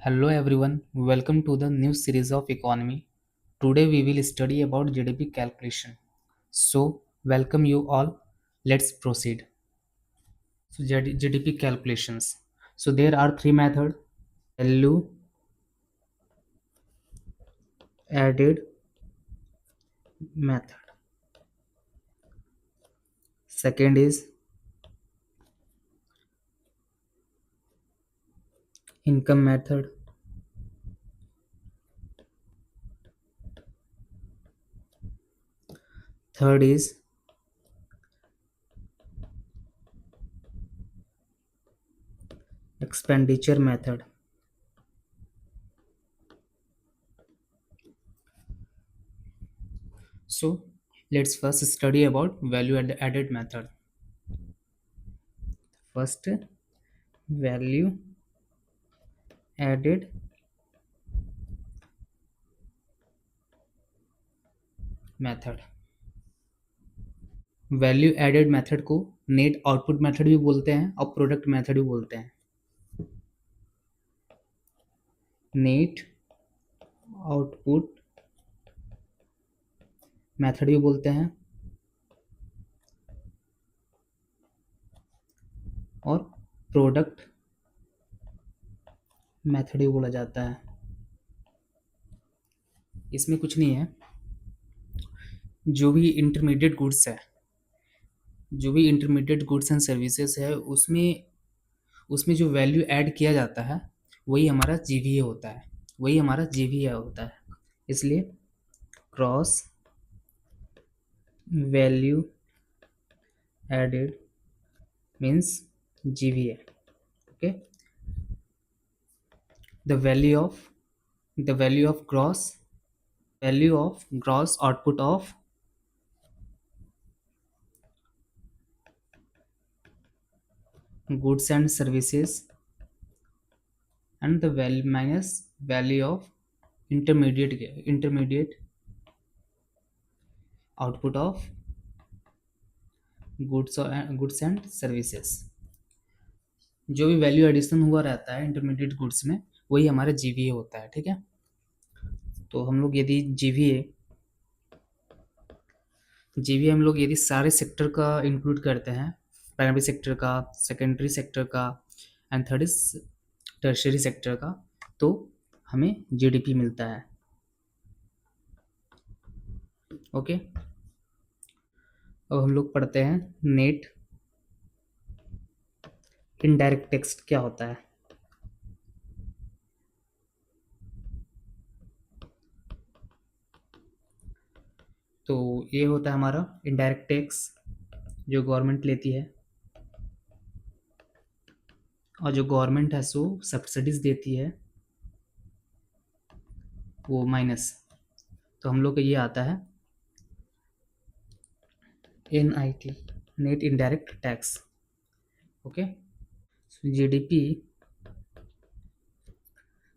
Hello everyone, welcome to the new series of economy. Today we will study about GDP calculation. So, welcome you all. Let's proceed. So, GDP calculations. So, there are three methods: value added method. Second is income method. Third is expenditure method. So, let's first study about value added method. First, value added method. Value added method को net output method भी बोलते हैं और product method भी बोलते हैं। Net output method भी बोलते हैं और प्रोडक्ट मेथड भी बोला जाता है। इसमें कुछ नहीं है, जो भी इंटरमीडिएट गुड्स है, जो भी इंटरमीडिएट गुड्स एंड सर्विसेज है, उसमें जो वैल्यू ऐड किया जाता है वही हमारा जीवीए होता है, वही हमारा जीवीए होता है। इसलिए gross value added means GVA. Okay, the value of gross output of goods and services and the value minus value of intermediate output of goods and services। जो भी वैल्यू एडिशन हुआ रहता है इंटरमीडिएट गुड्स में वही हमारा GVA होता है। ठीक है, तो हम लोग यदि जीवीए हम लोग यदि सारे सेक्टर का इंक्लूड करते हैं, प्राइमरी सेक्टर का, सेकेंडरी सेक्टर का and third is tertiary sector का, तो हमें जीडीपी मिलता है। ओके, अब हम लोग पढ़ते हैं नेट इनडायरेक्ट टैक्स क्या होता है। तो ये होता है हमारा इनडायरेक्ट टैक्स जो गवर्नमेंट लेती है, और जो गवर्नमेंट है सो सब्सिडीज देती है वो माइनस, तो हम लोग का ये आता है NIT, net indirect tax. Okay, GDP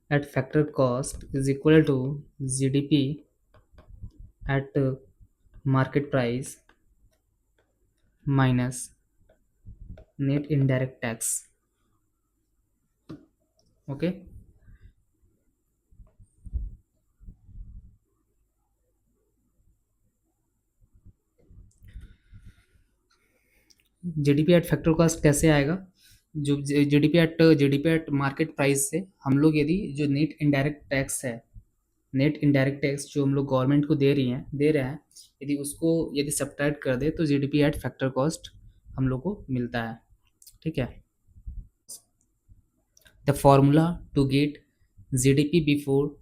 at factor cost is equal to GDP at market price minus net indirect tax। Okay, GDP at factor cost कैसे आएगा? जो जीडीपी एट मार्केट प्राइस से हम लोग यदि जो नेट इनडायरेक्ट टैक्स है, net indirect tax जो हम लोग गवर्नमेंट को दे रहे हैं, यदि उसको यदि सब्ट्रैक्ट कर दे तो जीडीपी एट फैक्टर कॉस्ट हम लोग को मिलता है। ठीक है, the formula to get GDP before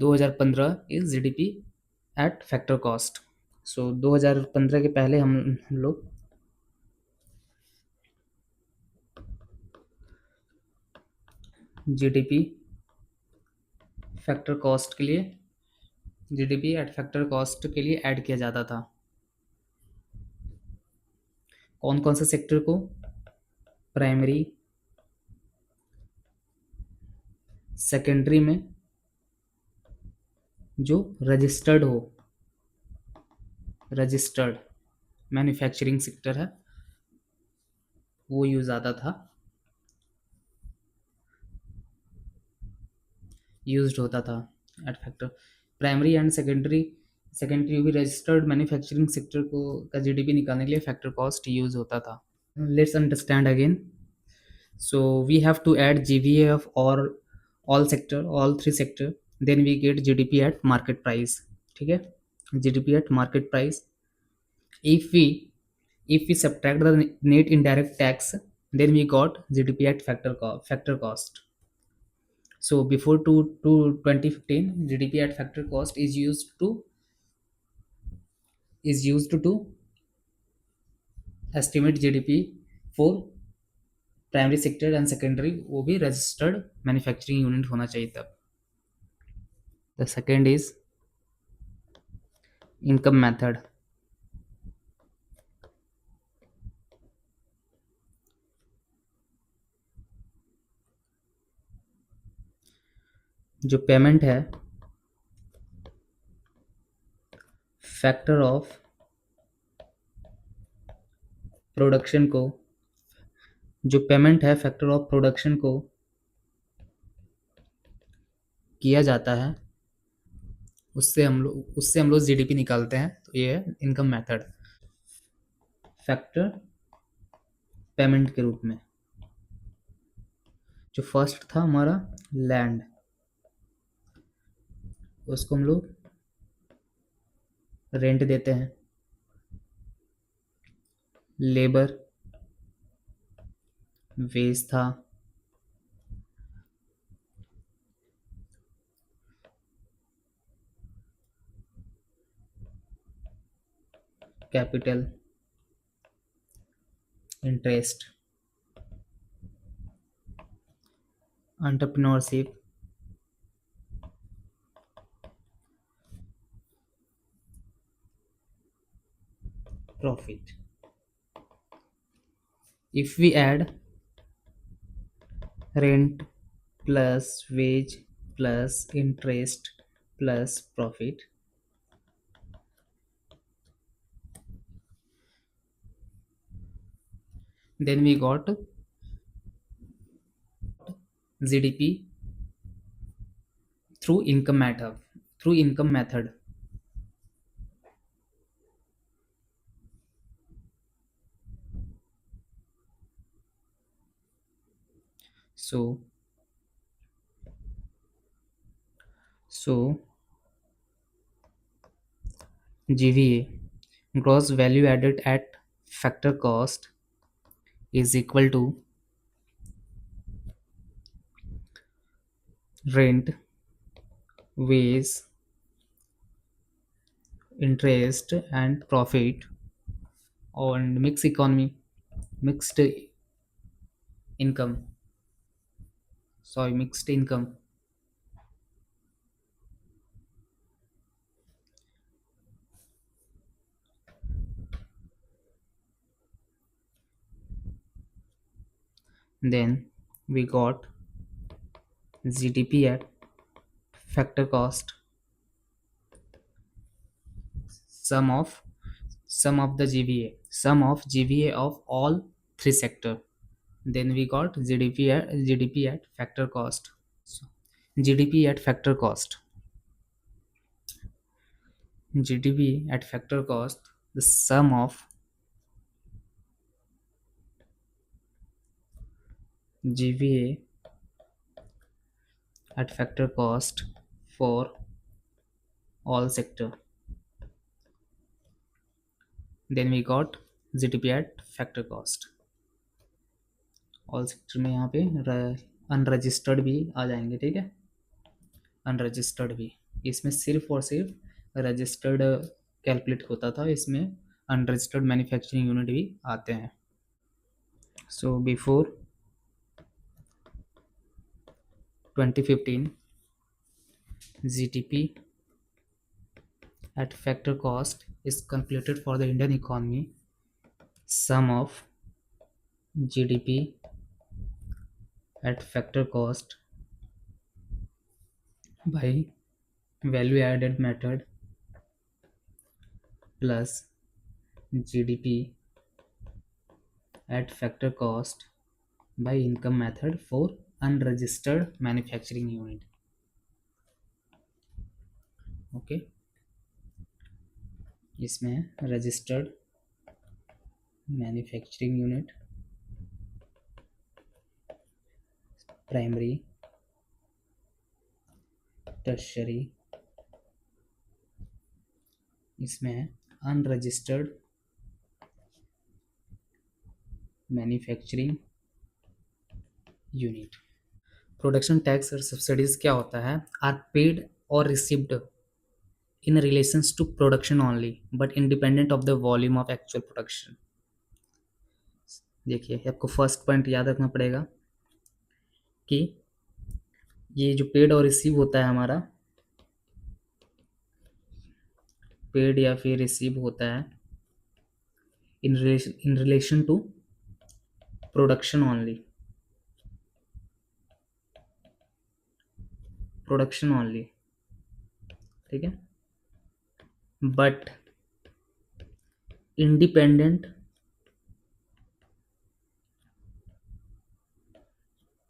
2015 is GDP at factor cost. So 2015 के पहले हम लोग जीडीपी फैक्टर कॉस्ट के लिए जीडीपी एट फैक्टर कॉस्ट के लिए ऐड किया जाता था। कौन कौन से सेक्टर को? प्राइमरी, सेकेंडरी में जो रजिस्टर्ड मैन्युफैक्चरिंग सेक्टर है वो यूज आता था, यूज्ड होता था eight factor. Primary and secondary, secondary भी रजिस्टर्ड मैन्युफैक्चरिंग सेक्टर को का जीडीपी निकालने के लिए फैक्टर कॉस्ट यूज होता था। Let's understand again. So we have to add GVA of all sector, all three sector, then we get GDP at market price. ठीक है, GDP at market price. if we if we subtract the net indirect tax, then we got GDP at factor cost. So before to 2015, GDP at factor cost is used to estimate GDP for primary sector and secondary, वो भी registered manufacturing unit होना चाहिए तब। The second is income method. जो payment है factor of production को, जो payment है फैक्टर ऑफ प्रोडक्शन को किया जाता है, उससे हम लोग जीडीपी निकालते हैं। तो ये है इनकम मेथड, फैक्टर पेमेंट के रूप में। जो फर्स्ट था हमारा लैंड, उसको हम लोग रेंट देते हैं। लेबर वेज था। Capital, interest, entrepreneurship, profit. If we add rent plus wage plus interest plus profit, then we got GDP through income method. Through income method. So GVA, gross value added at factor cost, is equal to rent, wage, interest and profit on mixed income. Mixed income. Then we got GDP at factor cost, sum of sum of GVA of all three sector. Then we got GDP at factor cost. So, GDP at factor cost. GDP at factor cost, the sum of GVA at factor cost for all sector. Then we got GDP at factor cost. All sector में यहाँ पे unregistered भी आ जाएंगे, ठीक है, unregistered भी। इसमें सिर्फ और सिर्फ रजिस्टर्ड कैलकुलेट होता था, इसमें अनरजिस्टर्ड मैन्युफैक्चरिंग यूनिट भी आते हैं। So before 2015, GDP at factor cost is calculated for the Indian economy, sum of GDP at factor cost by value added method plus GDP at factor cost by income method for unregistered manufacturing unit. Okay, इसमें है registered manufacturing unit, primary, tertiary, इसमें है unregistered manufacturing unit. Production tax और subsidies क्या होता है? Are paid और received in relations to production only but independent of the volume of actual production. देखिए, आपको फर्स्ट पॉइंट याद रखना पड़ेगा कि ये जो पेड और रिसीव होता है हमारा, पेड या फिर रिसीव होता है in relation to production only, production only, ठीक है, but independent,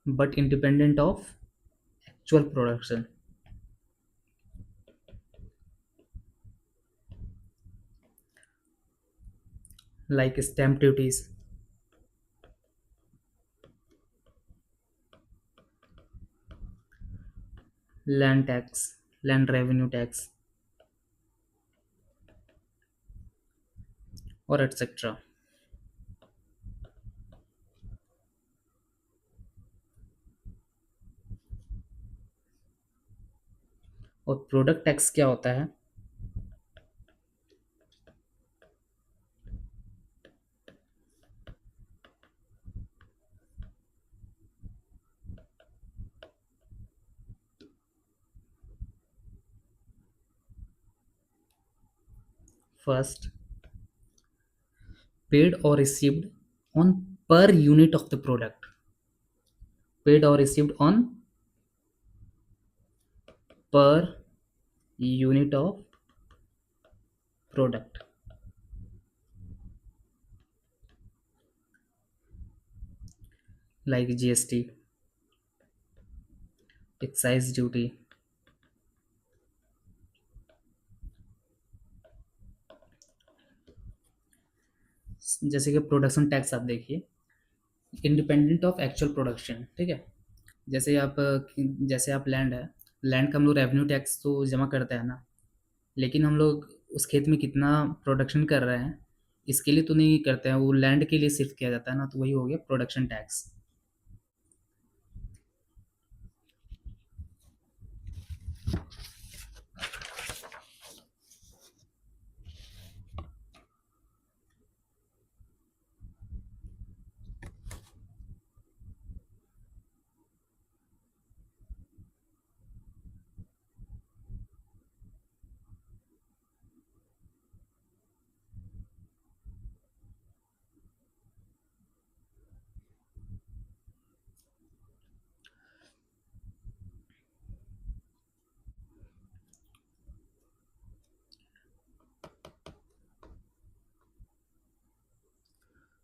but independent of actual production. Like stamp duties, land tax, land revenue tax और एटसेट्रा। और प्रोडक्ट टैक्स क्या होता है? First, paid or received on per unit of the product, paid or received on per unit of product, like GST, excise duty, जैसे कि production tax आप देखिए, independent of actual production, ठीक है। जैसे आप लैंड है, लैंड का हम लोग रेवेन्यू टैक्स तो जमा करते हैं ना, लेकिन हम लोग उस खेत में कितना प्रोडक्शन कर रहे हैं इसके लिए तो नहीं करते हैं, वो लैंड के लिए सिर्फ किया जाता है ना, तो वही हो गया production tax.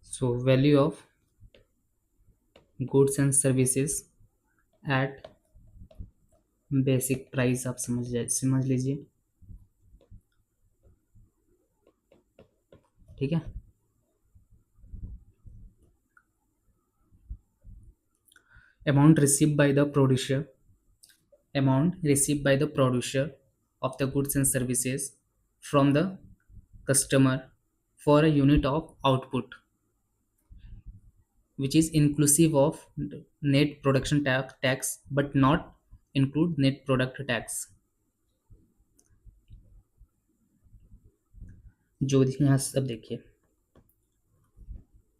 So value of goods and services at basic price, आप समझ लीजिए, ठीक है। Amount receive by the producer, amount received by the producer of the goods and services from the customer for a unit of output, which is inclusive of net production tax but not include net product tax। जो यहाँ सब देखिए,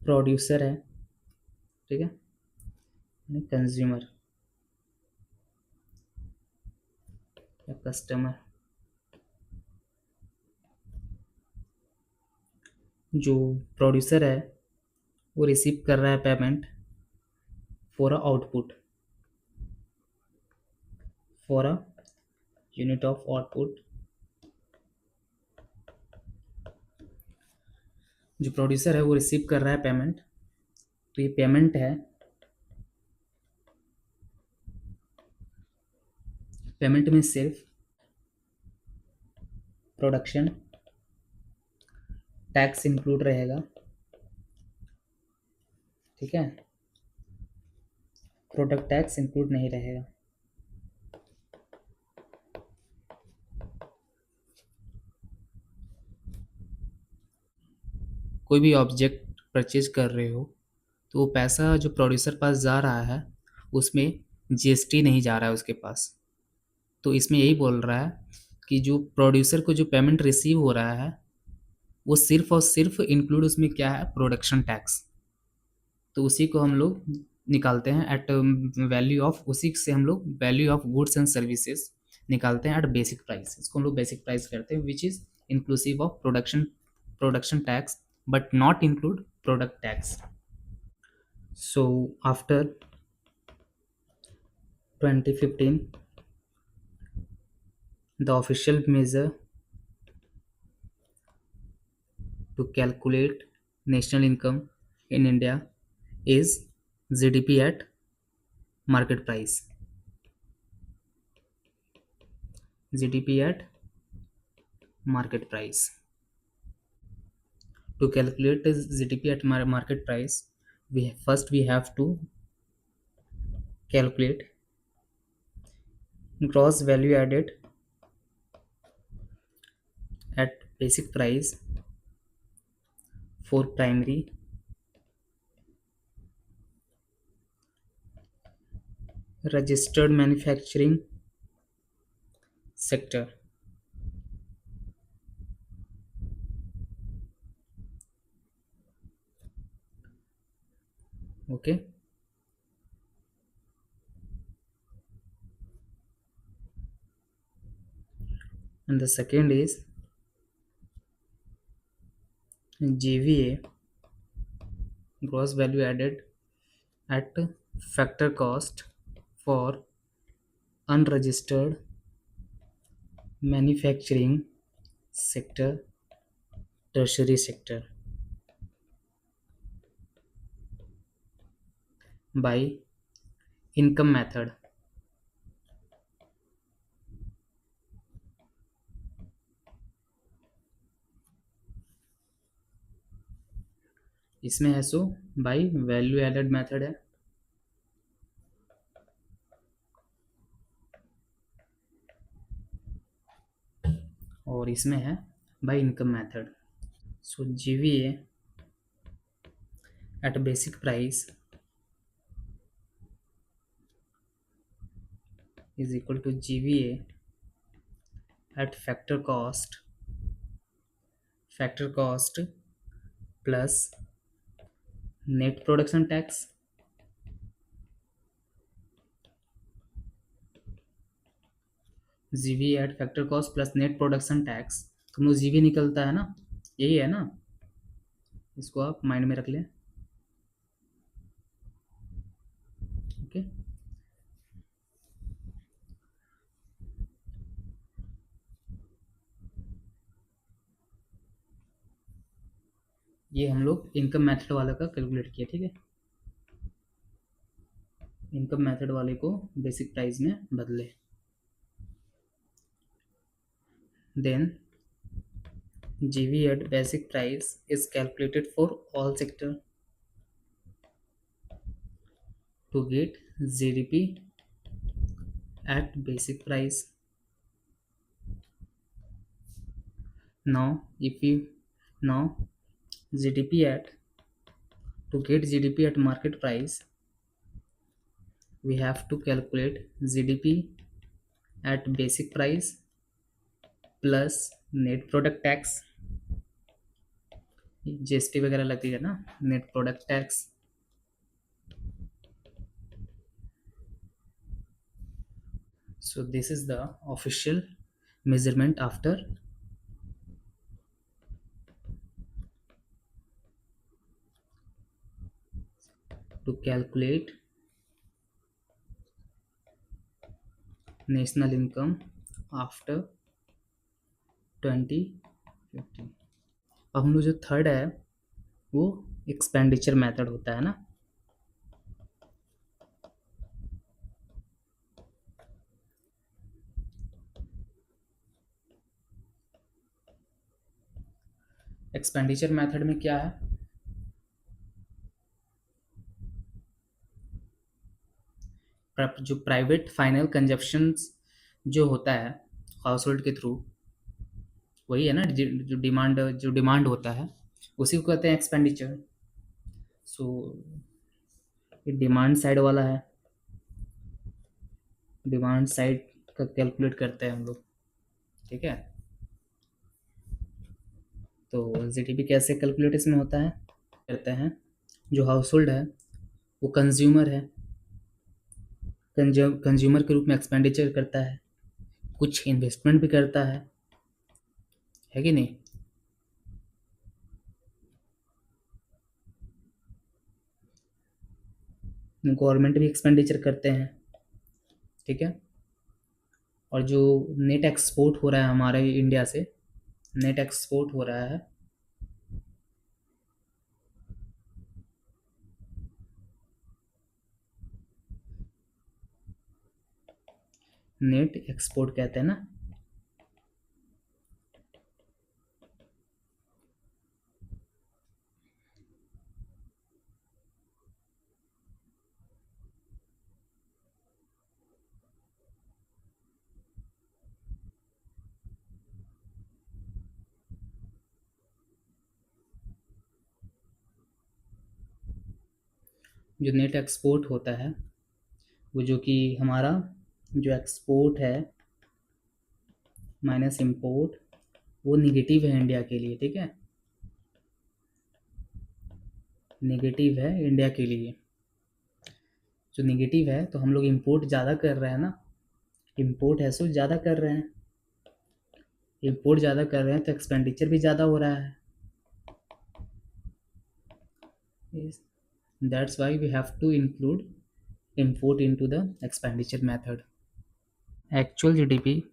producer है, ठीक है, consumer या customer, जो producer है वो रिसीव कर रहा है payment for a output, for a unit of output. जो प्रोड्यूसर है वो रिसीव कर रहा है पेमेंट, तो ये पेमेंट है, पेमेंट में सिर्फ प्रोडक्शन टैक्स इंक्लूड रहेगा, ठीक है, प्रोडक्ट टैक्स इंक्लूड नहीं रहेगा। कोई भी ऑब्जेक्ट परचेज कर रहे हो तो वो पैसा जो प्रोड्यूसर पास जा रहा है उसमें जीएसटी नहीं जा रहा है उसके पास। तो इसमें यही बोल रहा है कि जो प्रोड्यूसर को जो पेमेंट रिसीव हो रहा है वो सिर्फ और सिर्फ इंक्लूड उसमें क्या है, प्रोडक्शन टैक्स। तो उसी को हम लोग निकालते हैं एट वैल्यू ऑफ, उसी से हम लोग value of goods and services निकालते हैं एट बेसिक प्राइस। इसको हम लोग बेसिक प्राइस करते हैं which is inclusive of production tax but not include product tax. So after 2015 the official measure to calculate national income in India is GDP at market price. GDP at market price. To calculate the GDP at market price, we have to calculate gross value added at basic price for primary, registered manufacturing sector. Okay. And the second is GVA, gross value added at factor cost for unregistered manufacturing sector, tertiary sector by income method. इसमें है so by value added method है, और इसमें है by income method. So GVA at basic price is equal to GVA at factor cost plus net production tax, GVA at factor cost plus net production tax। तुम लोग जीवी निकलता है ना, यही है ना, इसको आप माइंड में रख लें। ओके, ये हम लोग इनकम मेथड वाला का कैलकुलेट किया, ठीक है। इनकम मेथड वाले को बेसिक प्राइस में बदले, then GV at basic price is calculated for all sector to get GDP at basic price. Now if we now GDP at to get GDP at market price, we have to calculate GDP at basic price plus net product tax, GST वगैरह लगती है ना, net product tax। So this is the official measurement after to calculate national income after 2015। अब हम लोग जो third है वो एक्सपेंडिचर मेथड होता है ना। एक्सपेंडिचर मेथड में क्या है, जो प्राइवेट फाइनल कंजप्शन जो होता है हाउस होल्ड के थ्रू, वही है ना, जो डिमांड होता है उसी को कहते हैं एक्सपेंडिचर। सो ये डिमांड साइड वाला है, डिमांड साइड का कैलकुलेट करते हैं हम लोग, ठीक है। तो जीडीपी कैसे कैलकुलेट इसमें होता है, करते हैं जो हाउस होल्ड है वो कंज्यूमर है, कंज्यूमर के रूप में एक्सपेंडिचर करता है, कुछ इन्वेस्टमेंट भी करता है कि नहीं। गवर्नमेंट भी एक्सपेंडिचर करते हैं, ठीक है। और जो नेट एक्सपोर्ट हो रहा है हमारे इंडिया से, नेट एक्सपोर्ट हो रहा है, नेट एक्सपोर्ट कहते हैं ना, जो नेट एक्सपोर्ट होता है वो जो कि हमारा जो एक्सपोर्ट है माइनस इंपोर्ट, वो निगेटिव है इंडिया के लिए, ठीक है, नेगेटिव है इंडिया के लिए। जो नेगेटिव है तो हम लोग इंपोर्ट ज़्यादा कर रहे हैं ना, इंपोर्ट है सो ज़्यादा कर रहे हैं, इंपोर्ट ज़्यादा कर रहे हैं तो एक्सपेंडिचर भी ज़्यादा हो रहा है। That's why we have to include import into the expenditure method. Actual GDP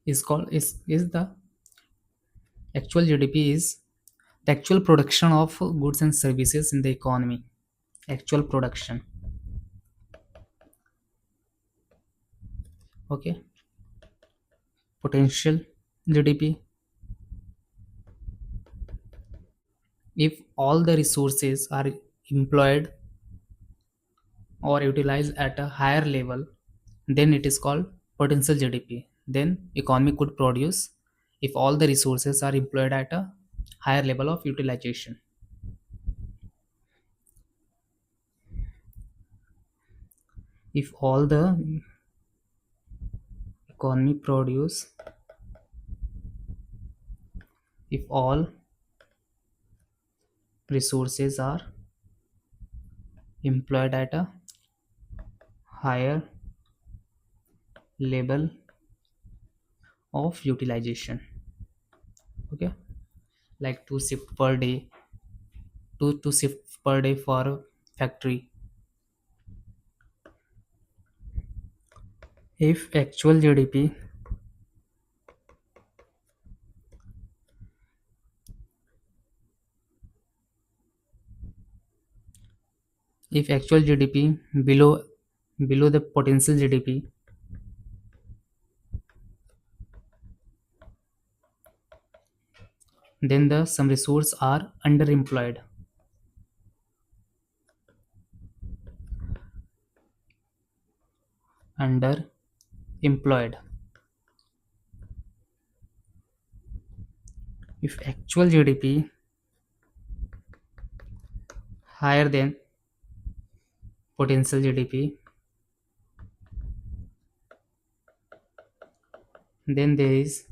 is called is the actual GDP is the actual production of goods and services in the economy. Actual production. Okay. Potential GDP. If all the resources are employed or utilized at a higher level, then it is called potential GDP. Then economy could produce if all the resources are employed at a higher level of utilization. If all the economy produce, if all resources are employed at a higher level of utilization, okay, like two shift per day for a factory. If actual GDP if actual GDP below the potential GDP, then the some resource are underemployed. Underemployed. If actual GDP higher than potential GDP, then there is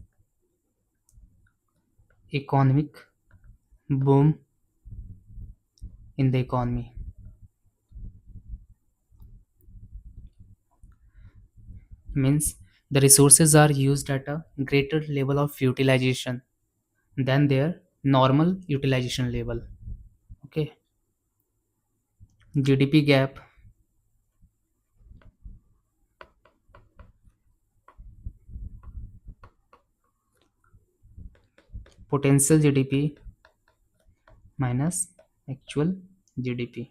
economic boom in the economy. Means the resources are used at a greater level of utilization than their normal utilization level. Okay. GDP gap, potential GDP minus actual GDP.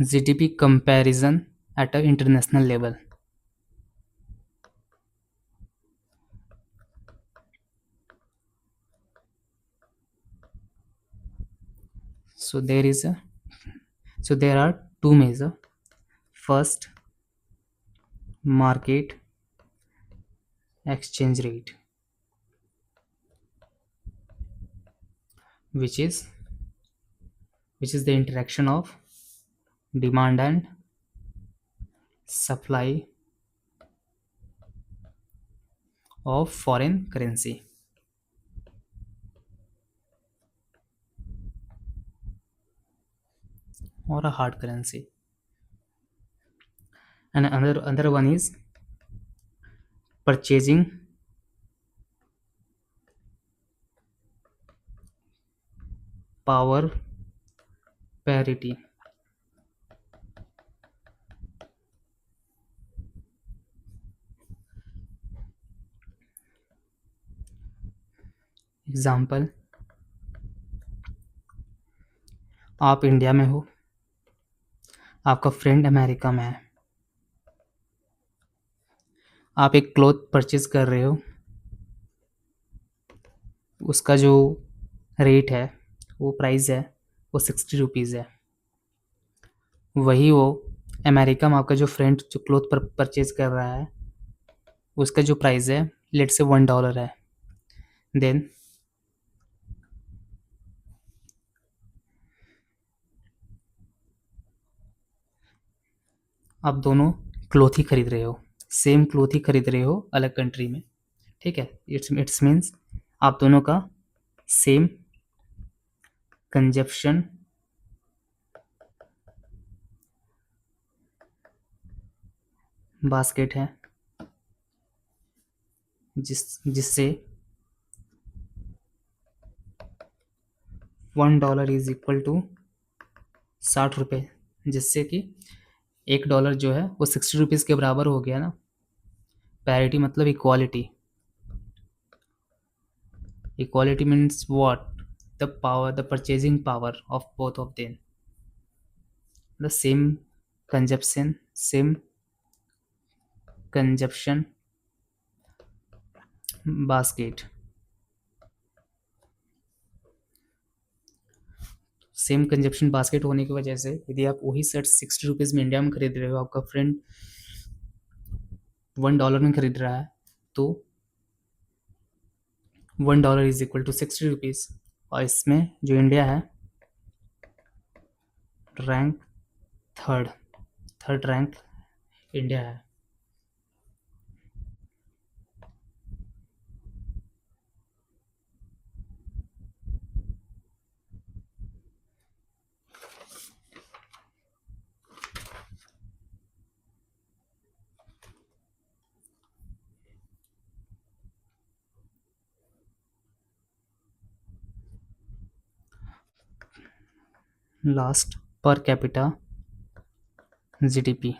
GDP comparison at an international level. So there are two measures. First, market exchange rate, which is the interaction of demand and supply of foreign currency or a hard currency. And another one is purchasing power parity. Example, आप India में हो, आपका friend America में है, आप एक cloth purchase कर रहे हो, उसका जो रेट है, वो प्राइस है, वो 60 रुपीज़ है। वही वो अमेरिका में आपका जो फ्रेंड जो क्लॉथ पर परचेज कर रहा है, उसका जो प्राइस है लेट्स से $1 है। देन आप दोनों क्लॉथ ही खरीद रहे हो, सेम क्लॉथ ही खरीद रहे हो अलग कंट्री में, ठीक है। इट्स मीन्स आप दोनों का सेम कंजप्शन बास्केट है, जिससे $1 इज इक्वल टू 60 रुपये, जिससे कि $1 जो है वो 60 रुपीज़ के बराबर हो गया ना। पैरिटी मतलब equality. Equality means what? The power, the purchasing power of both of them, the same consumption basket. Same consumption basket होने की वजह से यदि आप वही शर्ट 60 रुपीज़ में इंडिया में खरीद रहे हो, आपका फ्रेंड $1 में खरीद रहा है, तो $1 इज इक्वल टू 60 रुपीज़। और इसमें जो इंडिया है रैंक थर्ड रैंक इंडिया है। Last, per capita GDP।